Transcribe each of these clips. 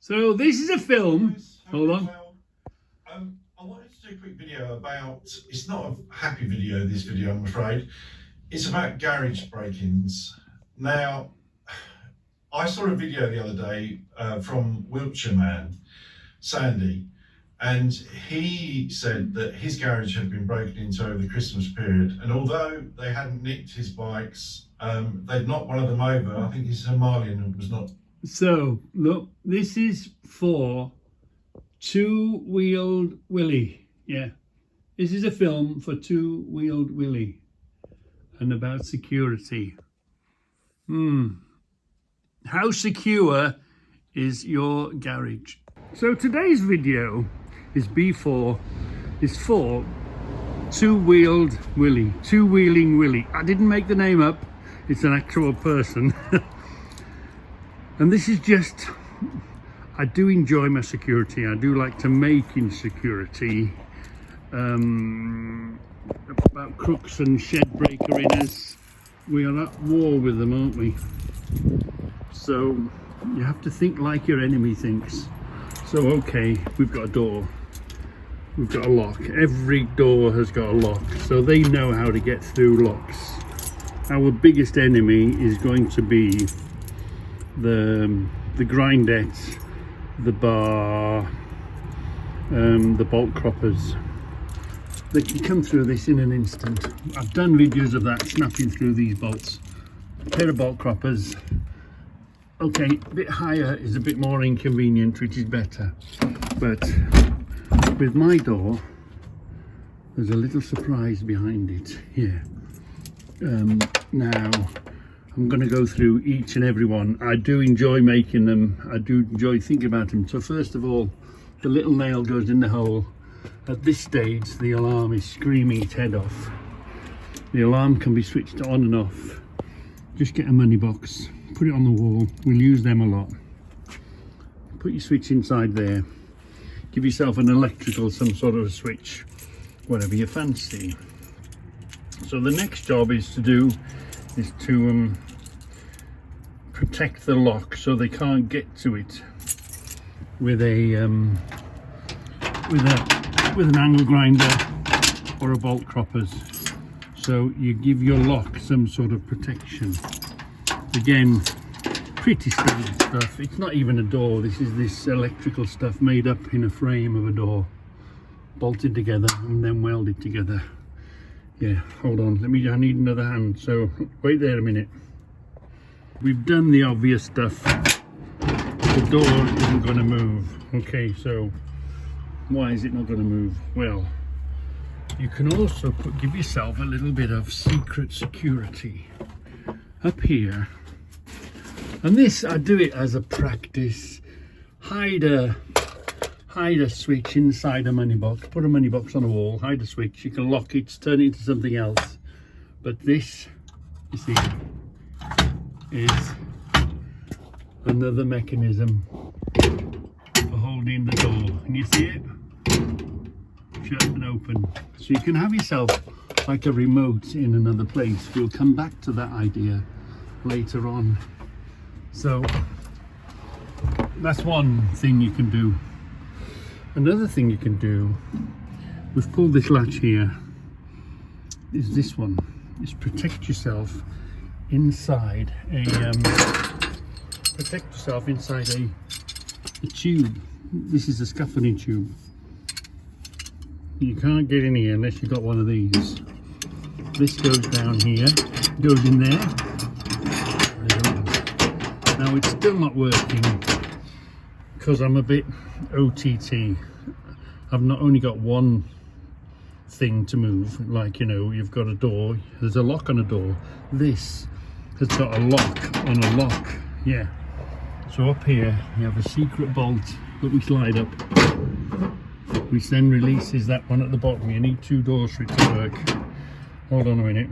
So this is a film. Hold on. I wanted to do a quick video about, it's not a happy video, this video, I'm afraid. It's about garage break-ins. Now, I saw a video the other day from Wiltshire man, Sandy, and he said that his garage had been broken into over the Christmas period, and although they hadn't nicked his bikes, they'd knocked one of them over. I think his Himalayan was not. So, look, this is for Two-Wheeled Willie. Yeah, this is a film for Two-Wheeled Willie and about security. How secure is your garage? So today's video is for Two-Wheeled Willie, Two-Wheeling Willie. I didn't make the name up, it's an actual person. And this is just, I do enjoy my security. I do like to make insecurity. About crooks and shed breaker inners, we are at war with them, aren't we? So you have to think like your enemy thinks. So okay, we've got a door, we've got a lock. Every door has got a lock, so they know how to get through locks. Our biggest enemy is going to be the grindettes, the bar, the bolt croppers. They can come through this in an instant. I've done videos of that, snapping through these bolts. A pair of bolt croppers. Okay, a bit higher is a bit more inconvenient, which is better. But with my door, there's a little surprise behind it here. Now, I'm going to go through each and every one. I do enjoy making them. I do enjoy thinking about them. So first of all, the little nail goes in the hole. At this stage, the alarm is screaming its head off. The alarm can be switched on and off. Just get a money box, put it on the wall. We'll use them a lot. Put your switch inside there. Give yourself an electrical, some sort of a switch, whatever you fancy. So the next job is to protect the lock so they can't get to it with an angle grinder or a bolt croppers. So you give your lock some sort of protection. Again, pretty standard stuff. It's not even a door. This is this electrical stuff made up in a frame of a door, bolted together and then welded together. Yeah, hold on, I need another hand, so wait there a minute. We've done the obvious stuff. The door isn't going to move. Okay, so why is it not going to move? Well, you can also give yourself a little bit of secret security up here. And this, I do it as a practice. Hide a switch inside a money box, put a money box on a wall, hide a switch, you can lock it, turn it into something else. But this, you see, is another mechanism for holding the door. And you see it? Shut and open. So you can have yourself like a remote in another place. We'll come back to that idea later on. So that's one thing you can do. Another thing you can do, we've pulled this latch here, is this one. Is protect yourself inside a tube. This is a scaffolding tube. You can't get in here unless you've got one of these. This goes down here, goes in there. Now it's still not working because I'm a bit OTT. I've not only got one thing to move, like, you know, you've got a door, there's a lock on a door. This has got a lock on a lock. Yeah. So up here you have a secret bolt that we slide up, which then releases that one at the bottom. You need two doors for it to work. Hold on a minute.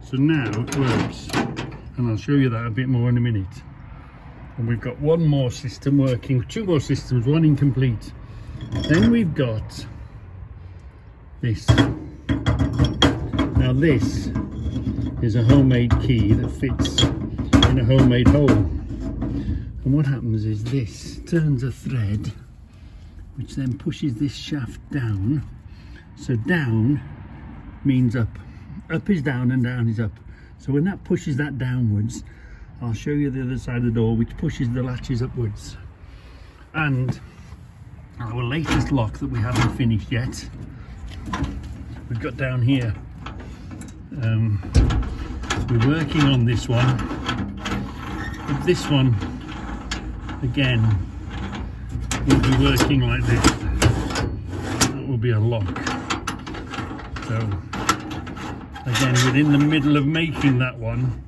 So now it works, and I'll show you that a bit more in a minute. And we've got one more system working, two more systems, one incomplete. Then we've got this. Now this is a homemade key that fits in a homemade hole. And what happens is this turns a thread, which then pushes this shaft down. So down means up. Up is down and down is up. So when that pushes that downwards, I'll show you the other side of the door, which pushes the latches upwards. And our latest lock that we haven't finished yet, we've got down here. We're working on this one. But this one, again, will be working like this. That will be a lock. So, again, we're in the middle of making that one,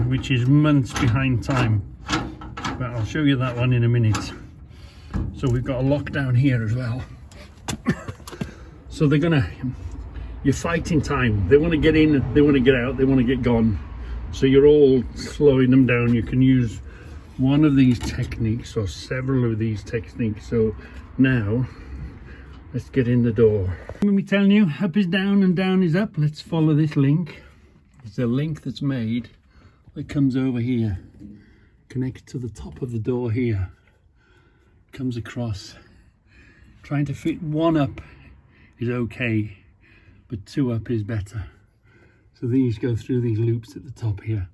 which is months behind time. But I'll show you that one in a minute. So we've got a lock down here as well. So you're fighting time. They want to get in, they want to get out, they want to get gone. So you're all slowing them down. You can use one of these techniques or several of these techniques. So now, let's get in the door. Let me tell you, up is down and down is up. Let's follow this link. It's a link that's made that comes over here, connects to the top of the door here, comes across. Trying to fit one up is okay, but two up is better. So these go through these loops at the top here,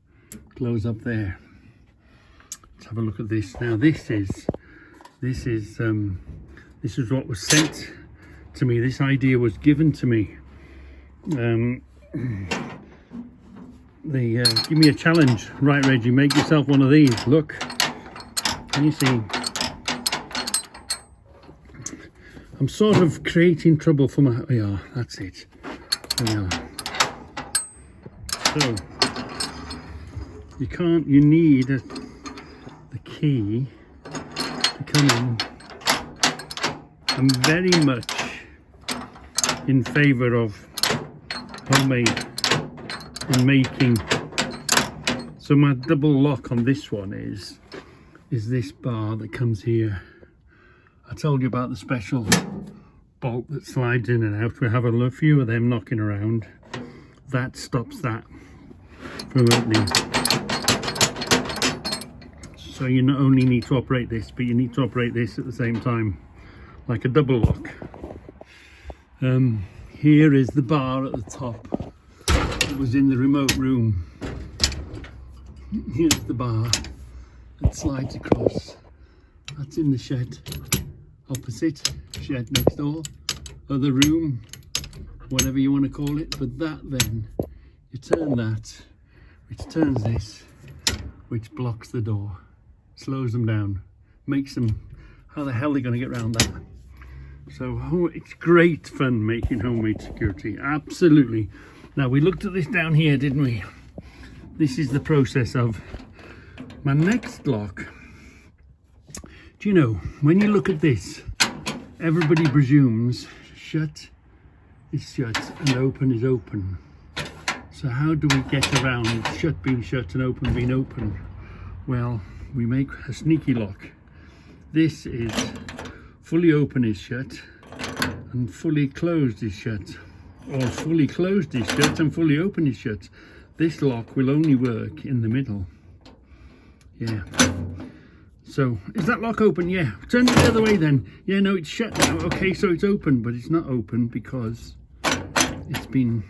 close up there. Let's have a look at this. Now this is what was sent to me. This idea was given to me. They give me a challenge. Right, Reggie, make yourself one of these. Look, can you see? I'm sort of creating trouble for my... Oh yeah, that's it. There we are. So, you need the key to come in. I'm very much in favour of homemade and making. So my double lock on this one is this bar that comes here. I told you about the special bolt that slides in and out. We have a few of them knocking around. That stops that from opening. So you not only need to operate this, but you need to operate this at the same time, like a double lock. Here is the bar at the top. It was in the remote room. Here's the bar that slides across. That's in the shed opposite, shed next door, other room, whatever you want to call it. But that then, you turn that, which turns this, which blocks the door, slows them down, makes them, how the hell are they going to get around that? So it's great fun making homemade security, absolutely. Now we looked at this down here, didn't we? This is the process of my next lock. Do you know, when you look at this, everybody presumes shut is shut and open is open. So how do we get around shut being shut and open being open? Well, we make a sneaky lock. This is fully open is shut and fully closed is shut, or fully closed is shut and fully open is shut. This lock will only work in the middle. Yeah. So, is that lock open? Yeah. Turn it the other way then. Yeah, no, it's shut now. Okay, so it's open, but it's not open because it's been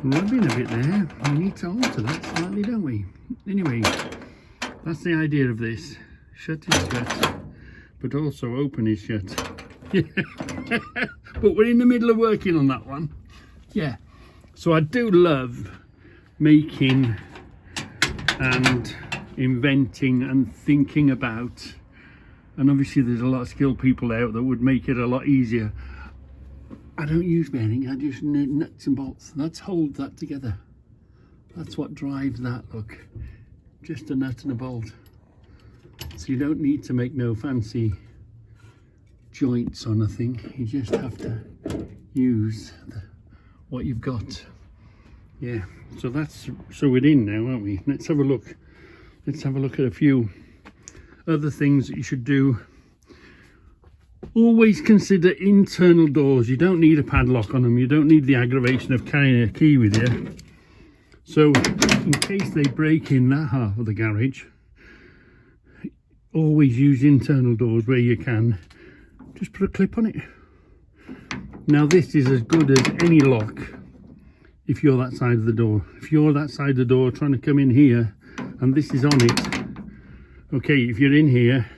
rubbing a bit there. We need to alter that slightly, don't we? Anyway, that's the idea of this. Shut is shut, but also open is shut. Yeah. But we're in the middle of working on that one. Yeah. So I do love making and inventing and thinking about, and obviously there's a lot of skilled people out that would make it a lot easier. I don't use bearings, I just need nuts and bolts. Let's hold that together. That's what drives that, look. Just a nut and a bolt. So you don't need to make no fancy joints or nothing. You just have to use what you've got. Yeah, so we're in now, aren't we? Let's have a look. Let's have a look at a few other things that you should do. Always consider internal doors. You don't need a padlock on them. You don't need the aggravation of carrying a key with you. So in case they break in that half of the garage, always use internal doors where you can. Just put a clip on it. Now this is as good as any lock if you're that side of the door. If you're that side of the door trying to come in here and this is on it, okay, if you're in here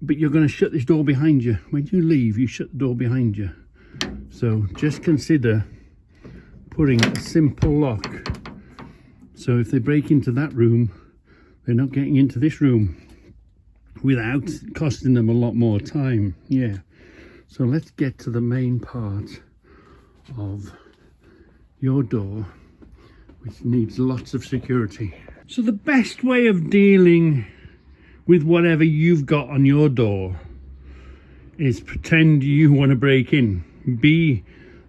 but you're going to shut this door behind you, when you leave you shut the door behind you. So just consider putting a simple lock, so if they break into that room they're not getting into this room without costing them a lot more time. Yeah, so let's get to the main part of your door, which needs lots of security. So the best way of dealing with whatever you've got on your door is pretend you want to break in.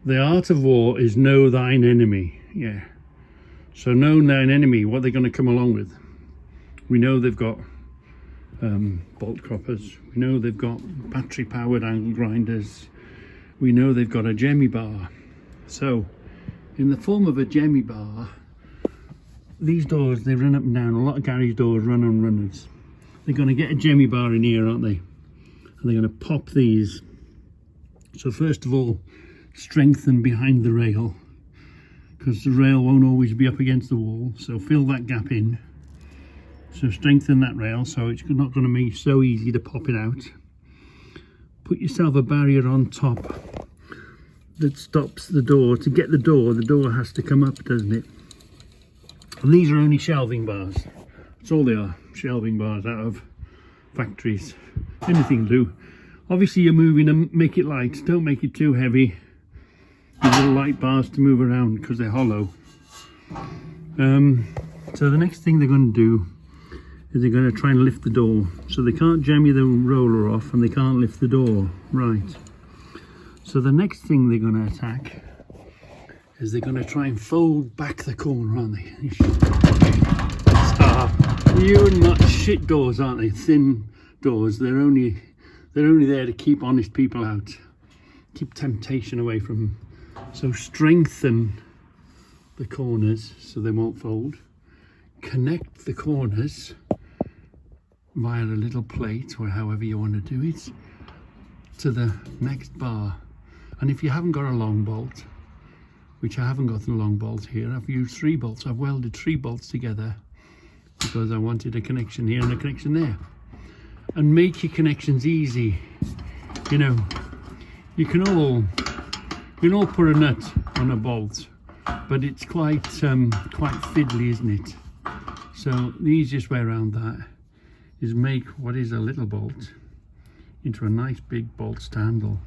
The art of war is know thine enemy. Yeah, so know thine enemy, what they're going to come along with. We know they've got bolt croppers, we know they've got battery powered angle grinders, we know they've got a jemmy bar. So in the form of a jemmy bar, these doors, they run up and down. A lot of garage doors run on runners. They're going to get a jemmy bar in here, aren't they? And they're going to pop these. So first of all, strengthen behind the rail, because the rail won't always be up against the wall, so fill that gap in. So strengthen that rail so it's not going to be so easy to pop it out. Put yourself a barrier on top that stops the door. To get the door has to come up, doesn't it? And these are only shelving bars. That's all they are, shelving bars out of factories. Anything will do. Obviously you're moving them, make it light, don't make it too heavy. These little light bars to move around because they're hollow. So the next thing they're going to do is they're going to try and lift the door. So they can't jemmy the roller off and they can't lift the door. Right. So the next thing they're going to attack is they're going to try and fold back the corner, aren't they? Stop. You're not shit doors, aren't they? Thin doors. They're only there to keep honest people out. Keep temptation away from them. So strengthen the corners so they won't fold. Connect the corners via a little plate, or however you want to do it, to the next bar. And if you haven't got a long bolt, which I haven't got the long bolt here, I've used 3 bolts. I've welded 3 bolts together because I wanted a connection here and a connection there. And make your connections easy. You know, you can all put a nut on a bolt, but it's quite fiddly, isn't it? So the easiest way around that is make what is a little bolt into a nice big bolt to handle.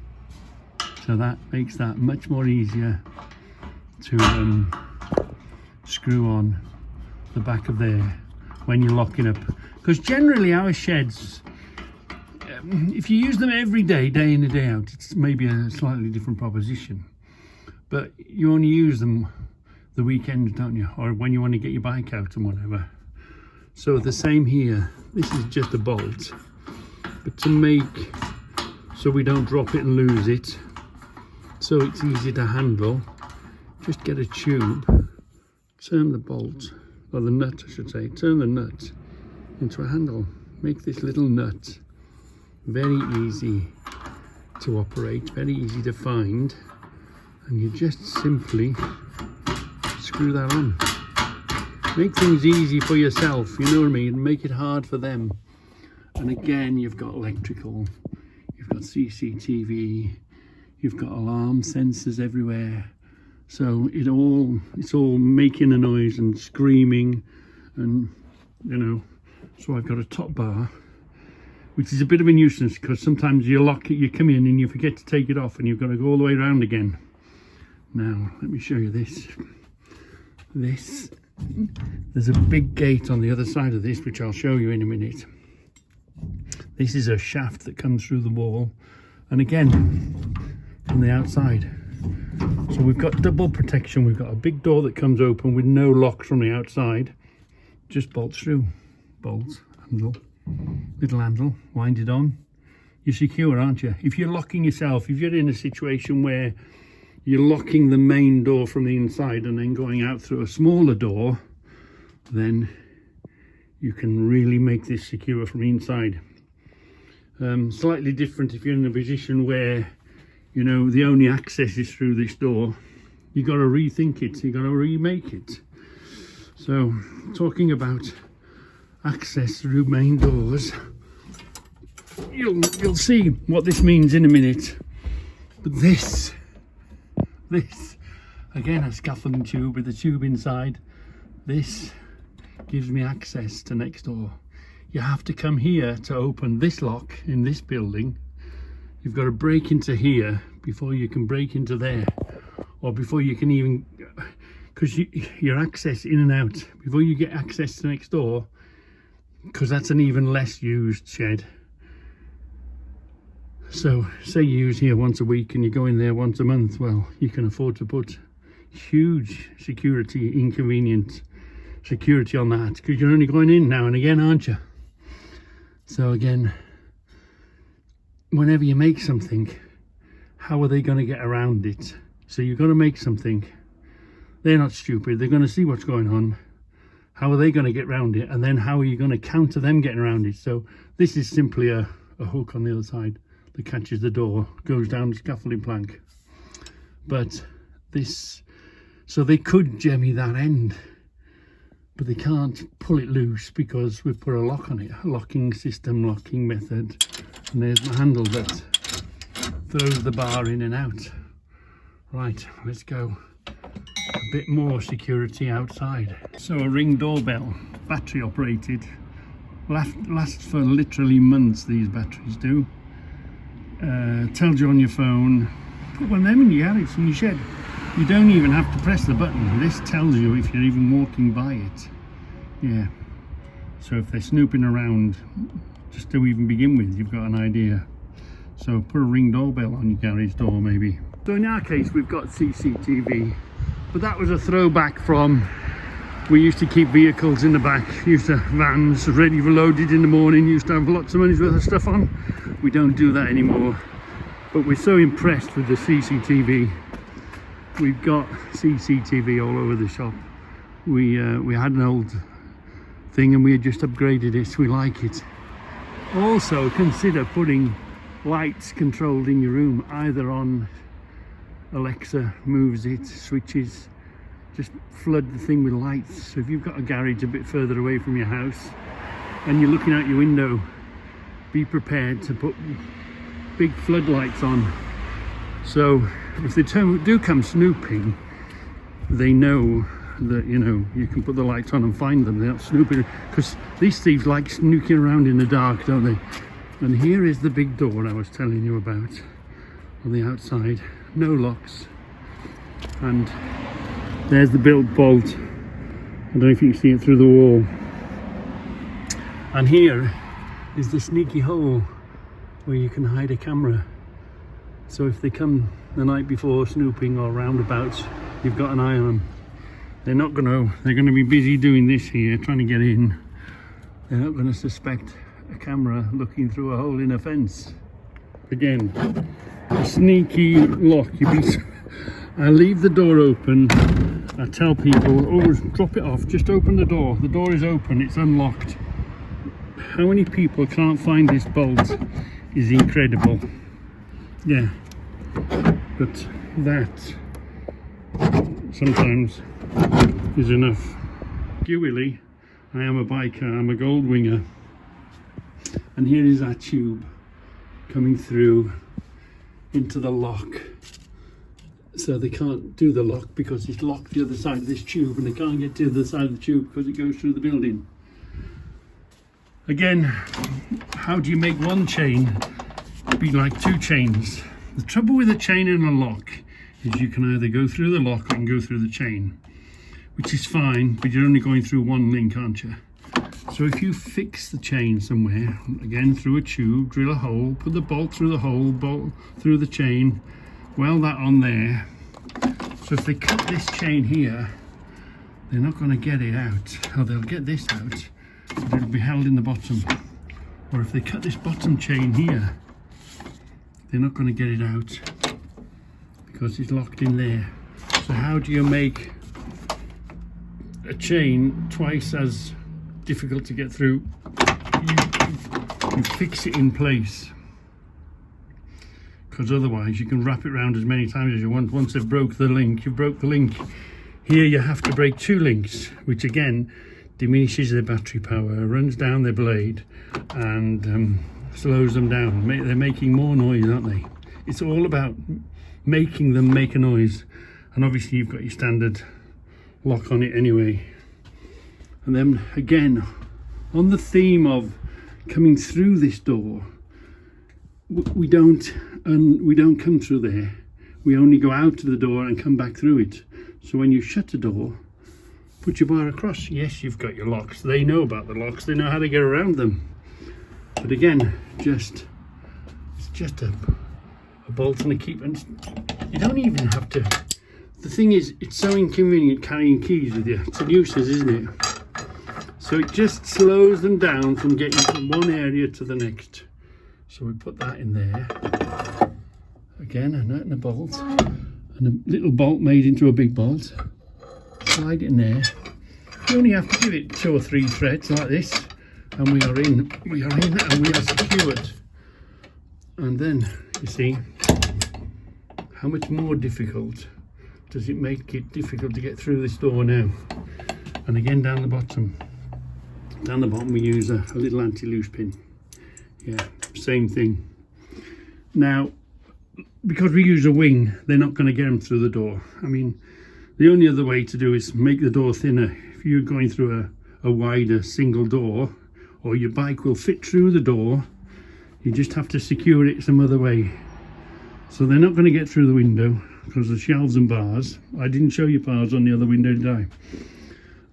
So that makes that much more easier to screw on the back of there when you're locking up. Because generally our sheds, if you use them every day, day in and day out, it's maybe a slightly different proposition. But you only use them the weekends, don't you? Or when you want to get your bike out and whatever. So the same here. This is just a bolt. But to make so we don't drop it and lose it, so it's easy to handle, just get a tube, turn the bolt, or the nut I should say, turn the nut into a handle. Make this little nut very easy to operate, very easy to find, and you just simply screw that on. Make things easy for yourself, you know what I mean, make it hard for them. And again, you've got electrical, you've got CCTV, you've got alarm sensors everywhere. So it's all making a noise and screaming, and you know. So I've got a top bar, which is a bit of a nuisance because sometimes you lock it, you come in and you forget to take it off and you've got to go all the way around again. Now let me show you this. There's a big gate on the other side of this, which I'll show you in a minute. This is a shaft that comes through the wall, and again from the outside. So we've got double protection. We've got a big door that comes open with no lock from the outside, just bolts through. Bolt, handle, little handle, wind it on. You're secure, aren't you? If you're locking yourself, if you're in a situation where you're locking the main door from the inside and then going out through a smaller door, then you can really make this secure from inside. Slightly different if you're in a position where, you know, the only access is through this door. You got to rethink it, you got to remake it. So, talking about access through main doors, you'll see what this means in a minute. But this again, a scaffolding tube with a tube inside. This gives me access to next door. You have to come here to open this lock in this building. You've got to break into here before you can break into there, or before you can even, because your access in and out, before you get access to next door, because that's an even less used shed. So say you use here once a week and you go in there once a month, well, you can afford to put huge security on that, because you're only going in now and again, aren't you? So again, whenever you make something, how are they going to get around it? So you've got to make something. They're not stupid, they're going to see what's going on. How are they going to get around it? And then how are you going to counter them getting around it? So this is simply a hook on the other side that catches the door, goes down the scaffolding plank. But this, so they could jemmy that end, but they can't pull it loose because we've put a lock on it, a locking system, locking method. And there's the handle that throws the bar in and out. Right, let's go a bit more security outside. So a Ring doorbell, battery operated, lasts for literally months, these batteries do. Tells you on your phone, put one of them in your garage, in your shed. You don't even have to press the button. This tells you if you're even walking by it. Yeah. So if they're snooping around, just to even begin with, you've got an idea. So put a Ring doorbell on your garage door maybe. So in our case, we've got CCTV, but that was a throwback from, we used to keep vehicles in the back, used to vans ready for loaded in the morning, used to have lots of money's worth of stuff on. We don't do that anymore, but we're so impressed with the CCTV. We've got CCTV all over the shop. We had an old thing and we had just upgraded it, so we like it. Also consider putting lights controlled in your room, either on Alexa moves it, switches, just flood the thing with lights. So if you've got a garage a bit further away from your house and you're looking out your window, be prepared to put big floodlights on. So if they do come snooping, they know that, you know, you can put the lights on and find them. They're not snooping, because these thieves like snooping around in the dark, don't they? And here is the big door I was telling you about on the outside. No locks. And there's the built bolt. I don't know if you can see it through the wall. And here is the sneaky hole where you can hide a camera. So if they come the night before snooping or roundabouts, you've got an eye on them. They're going to be busy doing this here, trying to get in. They're not going to suspect a camera looking through a hole in a fence. Again, a sneaky lock. I leave the door open. I tell people, always drop it off, just open the door. The door is open, it's unlocked. How many people can't find this bolt is incredible. Yeah, but that sometimes is enough. Thank you, Willie. I am a biker, I'm a gold winger. And here is our tube coming through into the lock. So they can't do the lock because it's locked the other side of this tube, and they can't get to the other side of the tube because it goes through the building. Again, how do you make one chain be like two chains? The trouble with a chain and a lock is you can either go through the lock or go through the chain, which is fine, but you're only going through one link, aren't you? So if you fix the chain somewhere, again through a tube, drill a hole, put the bolt through the hole, bolt through the chain, weld that on there. So if they cut this chain here, they're not going to get it out, or they'll get this out, but it'll be held in the bottom. Or if they cut this bottom chain here, they're not going to get it out because it's locked in there. So how do you make a chain twice as difficult to get through? You fix it in place, because otherwise you can wrap it around as many times as you want. Once they've broke the link, you've broke the link. Here you have to break 2 links, which again diminishes their battery power, runs down their blade, and slows them down. They're making more noise, aren't they? It's all about making them make a noise. And obviously you've got your standard lock on it anyway. And then again, on the theme of coming through this door, we don't come through there. We only go out to the door and come back through it. So when you shut the door, put your bar across. Yes, you've got your locks. They know about the locks. They know how to get around them. But again, it's just a bolt and a key. And you don't even have to. The thing is, it's so inconvenient carrying keys with you. It's a nuisance, isn't it? So it just slows them down from getting from one area to the next. So we put that in there. Again, a nut and a bolt. And a little bolt made into a big bolt. Slide it in there. You only have to give it 2 or 3 threads like this. And we are in and we are secured. And then, you see, how much more difficult does it make it difficult to get through this door now? And again, down the bottom we use a little anti-loose pin. Yeah, same thing. Now, because we use a wing, they're not going to get them through the door. I mean, the only other way to do is make the door thinner. If you're going through a wider single door, or your bike will fit through the door, you just have to secure it some other way. So they're not going to get through the window because of shelves and bars. I didn't show you bars on the other window, did I?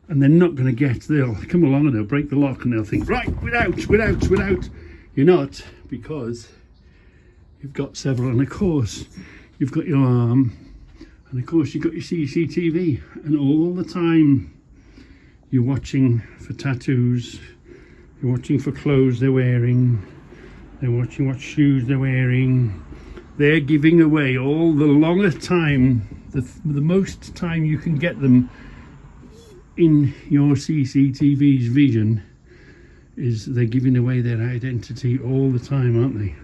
And they're not going to they'll come along and they'll break the lock and they'll think, right, we're out. You're not, because you've got several, and of course you've got your arm, and of course you've got your CCTV, and all the time you're watching for tattoos, you're watching for clothes they're wearing, they're watching what shoes they're wearing. They're giving away all the longer time, the most time you can get them in your CCTV's vision, is they're giving away their identity all the time, aren't they?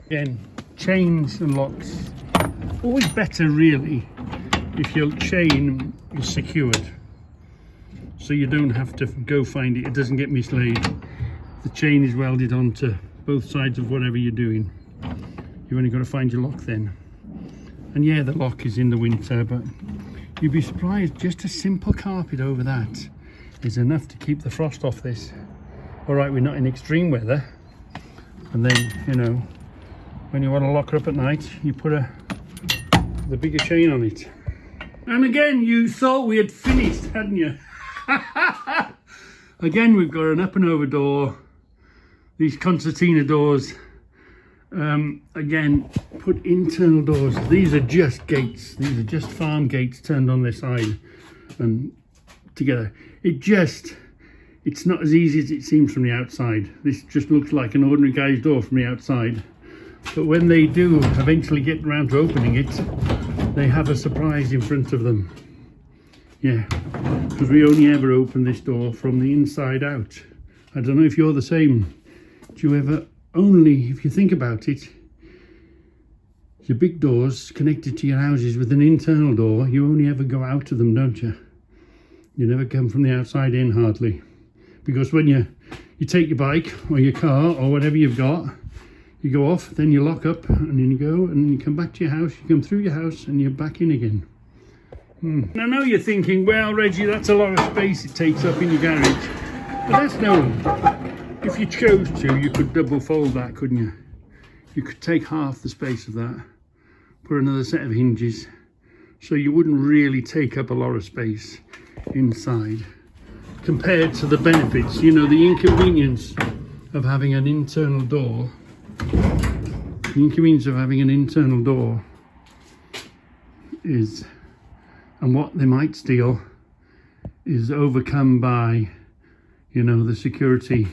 Again, chains and locks, always better really if your chain is secured, so you don't have to go find it. It doesn't get mislaid. The chain is welded onto both sides of whatever you're doing. You've only got to find your lock then. And yeah, the lock is in the winter, but you'd be surprised, just a simple carpet over that is enough to keep the frost off this. All right, we're not in extreme weather. And then, you know, when you want to lock her up at night, you put the bigger chain on it. And again, you thought we had finished, hadn't you? Again, we've got an up and over door. These concertina doors. Again, put internal doors. These are just gates. These are just farm gates turned on their side and together. It's not as easy as it seems from the outside. This just looks like an ordinary guy's door from the outside. But when they do eventually get around to opening it, they have a surprise in front of them. Yeah, because we only ever open this door from the inside out. I don't know if you're the same. Do you ever only, if you think about it, your big doors connected to your houses with an internal door, you only ever go out to them, don't you? You never come from the outside in, hardly. Because when you take your bike or your car or whatever you've got, you go off, then you lock up, and then you go and you come back to your house, you come through your house and you're back in again. I know you're thinking, well, Reggie, that's a lot of space it takes up in your garage. But that's no, if you chose to, you could double fold that, couldn't you? You could take half the space of that, put another set of hinges, so you wouldn't really take up a lot of space inside, compared to the benefits. You know, the inconvenience of having an internal door, is, and what they might steal is overcome by, you know, the security.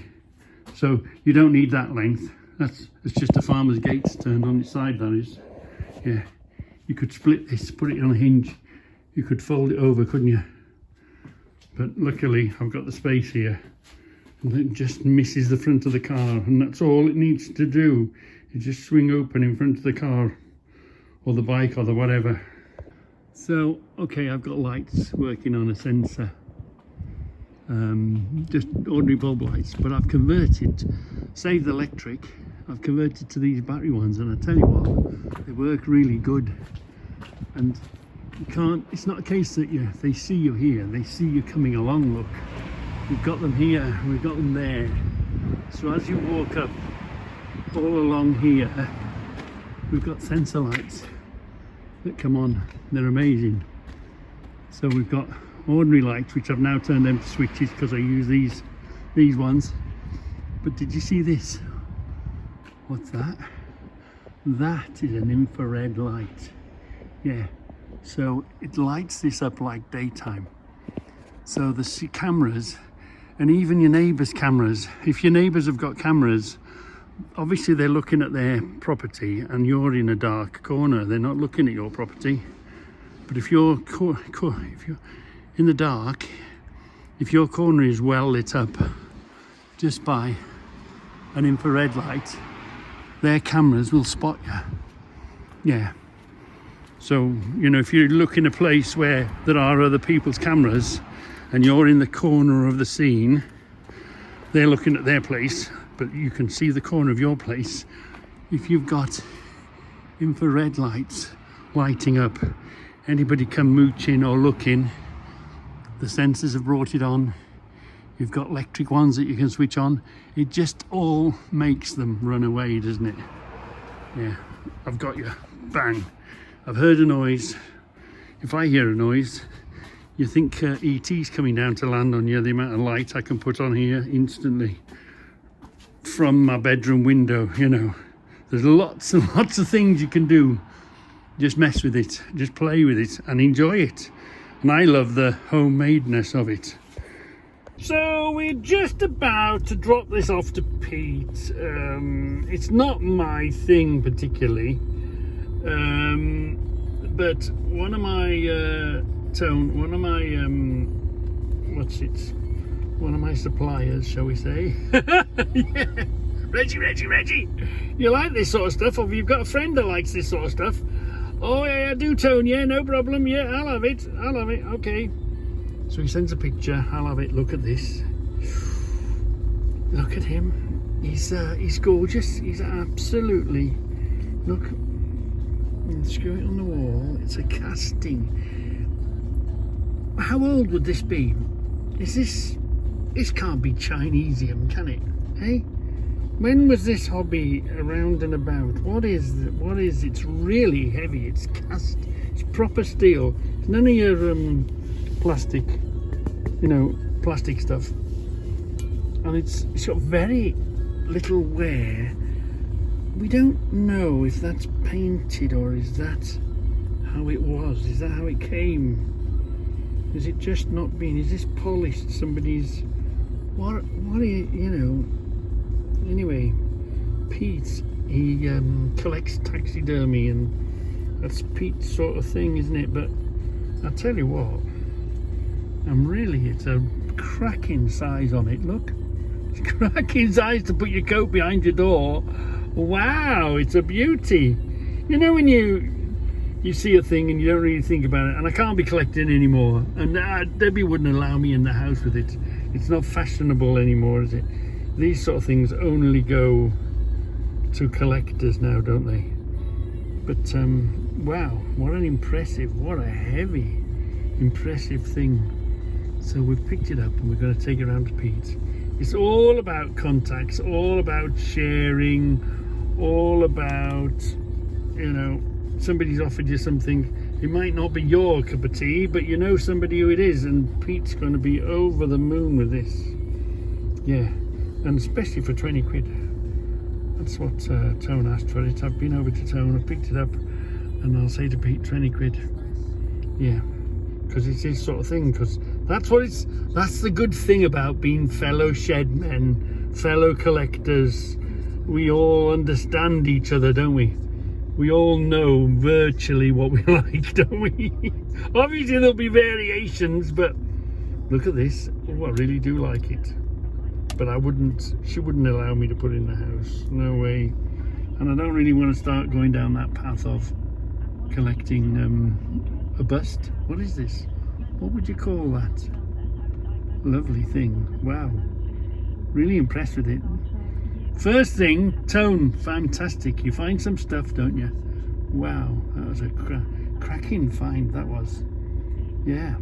So you don't need that length. It's just a farmer's gates turned on its side, that is. Yeah, You could split this, put it on a hinge. You could fold it over, couldn't you? But luckily I've got the space here, and it just misses the front of the car, and that's all it needs to do. You just swing open in front of the car or the bike or the whatever. So okay, I've got lights working on a sensor, just ordinary bulb lights, but I've converted, saved electric, I've converted to these battery ones, and I tell you what, they work really good. And you can't, it's not a case that they see you here, they see you coming along. Look, we've got them here, we've got them there. So as you walk up all along here, we've got sensor lights that come on. They're amazing. So we've got ordinary lights, which I've now turned them to switches because I use these ones. But did you see this? What's that? That is an infrared light. Yeah, so it lights this up like daytime. So the cameras, and even your neighbours' cameras, if your neighbours have got cameras, obviously they're looking at their property and you're in a dark corner, they're not looking at your property. But if you're in the dark, if your corner is well lit up just by an infrared light, their cameras will spot you. Yeah. So, you know, if you look in a place where there are other people's cameras and you're in the corner of the scene, they're looking at their place, but you can see the corner of your place. If you've got infrared lights lighting up, anybody come mooching or looking, the sensors have brought it on. You've got electric ones that you can switch on. It just all makes them run away, doesn't it? Yeah, I've got you. Bang. I've heard a noise. If I hear a noise, you think ET's coming down to land on you. The amount of light I can put on here instantly from my bedroom window, you know. There's lots and lots of things you can do. Just mess with it, just play with it and enjoy it. And I love the homemadeness of it. So we're just about to drop this off to Pete. It's not my thing particularly, but one of my suppliers, shall we say? Yeah. Reggie, you like this sort of stuff? Or have you got a friend that likes this sort of stuff? Oh yeah, I do, Tone. Yeah, no problem. Yeah, I'll have it. Okay. So he sends a picture. I'll have it. Look at this. Look at him. He's gorgeous. He's absolutely. Look. Screw it on the wall. It's a casting. How old would this be? Is this? This can't be Chinesium, can it? Hey. When was this hobby around and about? What is? It's really heavy. It's cast. It's proper steel. It's none of your plastic, you know, plastic stuff. And it's got very little wear. We don't know if that's painted or is that how it was? Is that how it came? Is it just not been? Is this polished? Somebody's. What are you know? Anyway, Pete, he collects taxidermy, and that's Pete's sort of thing, isn't it? But I'll tell you what, it's a cracking size on it. Look, it's cracking size to put your coat behind your door. Wow, it's a beauty. You know when you see a thing and you don't really think about it, and I can't be collecting anymore, and Debbie wouldn't allow me in the house with it. It's not fashionable anymore, is it? These sort of things only go to collectors now, don't they? But wow, what a heavy, impressive thing. So we've picked it up and we're going to take it around to Pete. It's all about contacts, all about sharing, all about, you know, somebody's offered you something. It might not be your cup of tea, but you know somebody who it is, and Pete's going to be over the moon with this. Yeah. And especially for 20 quid. That's what Tone asked for it. I've been over to Tone, I've picked it up, and I'll say to Pete, 20 quid. Yeah, because it's his sort of thing, because that's the good thing about being fellow shed men, fellow collectors. We all understand each other, don't we? we all know virtually what we like, don't we? Obviously there'll be variations, but look at this. Oh, I really do like it. But she wouldn't allow me to put it in the house. No way. And I don't really want to start going down that path of collecting a bust. What is this? What would you call that? Lovely thing. Wow. Really impressed with it. First thing, tone, fantastic. You find some stuff, don't you? Wow, that was a cracking find, that was. Yeah.